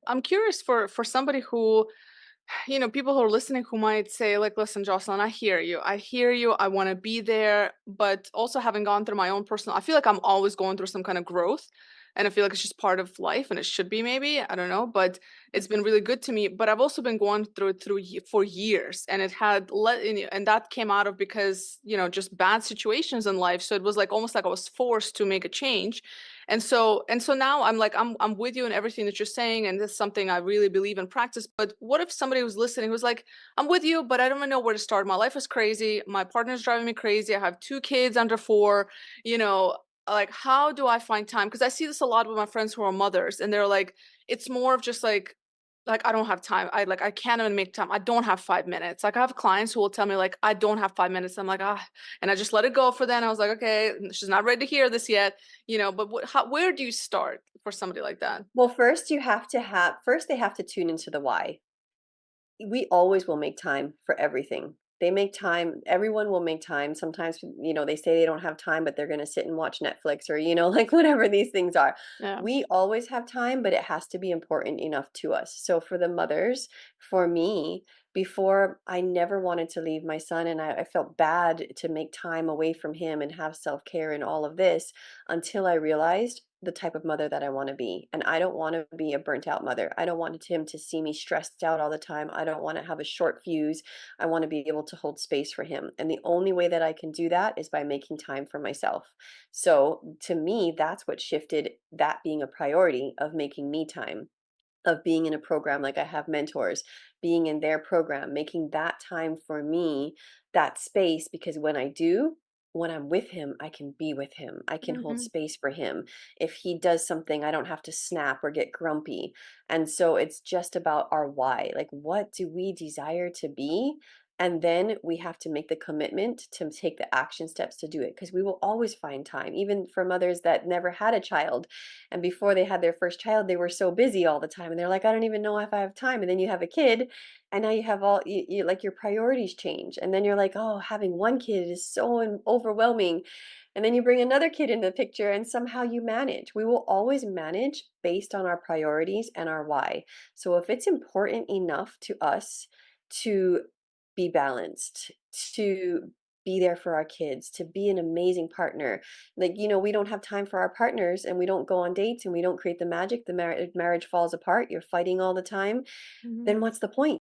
I'm curious for somebody who, people who are listening who might say, like, listen, Jocelyn, I hear you. I hear you. I want to be there. But also having gone through my own personal, I feel like I'm always going through some kind of growth. And I feel like it's just part of life and it should be maybe. I don't know. But it's been really good to me. But I've also been going through it for years. And it had and that came out of because, just bad situations in life. So it was like almost like I was forced to make a change. And so now I'm like I'm with you in everything that you're saying, and this is something I really believe in practice. But what if somebody was listening who's like, I'm with you, but I don't even know where to start. My life is crazy. My partner's driving me crazy. I have two kids under four, you know, like how do I find time? Because I see this a lot with my friends who are mothers, and they're like, it's more of just like I don't have time. I can't even make time. I don't have 5 minutes. Like I have clients who will tell me like I don't have 5 minutes. I'm like, and I just let it go for then. I was like, okay, she's not ready to hear this yet, but where do you start for somebody like that? Well, first they have to tune into the why. We always will make time for everything. They make time, everyone will make time. Sometimes, they say they don't have time, but they're going to sit and watch Netflix or, like whatever these things are. Yeah. We always have time, but it has to be important enough to us. So for the mothers, for me, before I never wanted to leave my son, and I felt bad to make time away from him and have self care and all of this until I realized the type of mother that I want to be. And I don't want to be a burnt out mother. I don't want him to see me stressed out all the time. I don't want to have a short fuse. I want to be able to hold space for him. And the only way that I can do that is by making time for myself. So to me, that's what shifted that being a priority of making me time, of being in a program like I have mentors, being in their program, making that time for me, that space, because when I'm with him, I can be with him. I can hold Hmm. space for him. If he does something, I don't have to snap or get grumpy. And so it's just about our why. Like, what do we desire to be? And then we have to make the commitment to take the action steps to do it because we will always find time, even for mothers that never had a child. And before they had their first child, they were so busy all the time. And they're like, I don't even know if I have time. And then you have a kid, and now you have like your priorities change. And then you're like, oh, having one kid is so overwhelming. And then you bring another kid into the picture, and somehow you manage. We will always manage based on our priorities and our why. So if it's important enough to us to be balanced, to be there for our kids, to be an amazing partner. Like, we don't have time for our partners and we don't go on dates and we don't create the magic, the marriage falls apart, you're fighting all the time. Hmm. Then what's the point?